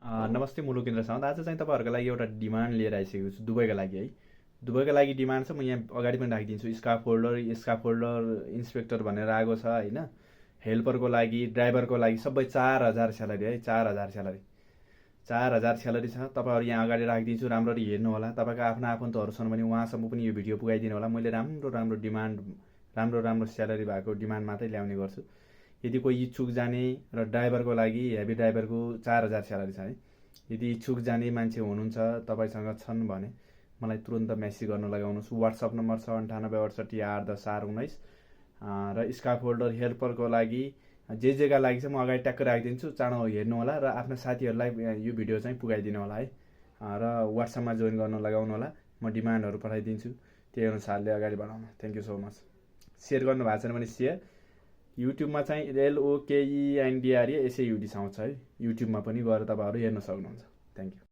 नमस्ते, म लोकेन्द्र साउन्त। आज चाहिँ तपाईँहरूको लागि एउटा डिमान्ड लिएर आइसकेको छु दुबईको लागि है। दुबईको लागि डिमान्ड छ, म यहाँ अगाडि पनि राखिदिन्छु। स्काफ होल्डर इन्सपेक्टर भनेर आएको छ होइन। हेल्परको लागि, ड्राइभरको लागि सबै 4,000 स्यालेरी है, 4,000 स्यालेरी। 4,000 स्यालेरी छ। तपाईँहरू यहाँ अगाडि राखिदिन्छु, राम्ररी हेर्नु होला। तपाईँको आफ्ना आफन्तहरू छन् भने उहाँसम्म पनि यो भिडियो पुगाइदिनु होला। मैले राम्रो राम्रो डिमान्ड, राम्रो राम्रो स्यालेरी भएको डिमान्ड मात्रै ल्याउने गर्छु। यदि कोही इच्छुक जाने र ड्राइभरको लागि, हेभी ड्राइभरको 4,000 स्यालेरी छ है। यदि इच्छुक जाने मान्छे हुनुहुन्छ, तपाईँसँग छन् भने मलाई तुरन्त मेसेज गर्न लगाउनुहोस्। वाट्सएप नम्बर छ 9862 810 419। र स्काफ होल्डर हेल्परको लागि जे जेका लागि चाहिँ म अगाडि ट्याक्क राखिदिन्छु। चाँडो हेर्नु होला र आफ्ना साथीहरूलाई यो भिडियो चाहिँ पुगाइदिनु होला है। र वाट्सएपमा जोइन गर्न लगाउनु होला। म डिमान्डहरू पठाइदिन्छु, त्यही अनुसारले अगाडि बढाउनु। Thank you so much. Share गर्नु भएको छैन भने सेयर। युट्युबमा चाहिँ LOKENDR SAUD आउँछ है। युट्युबमा पनि गएर तपाईँहरू हेर्न सक्नुहुन्छ। Thank you.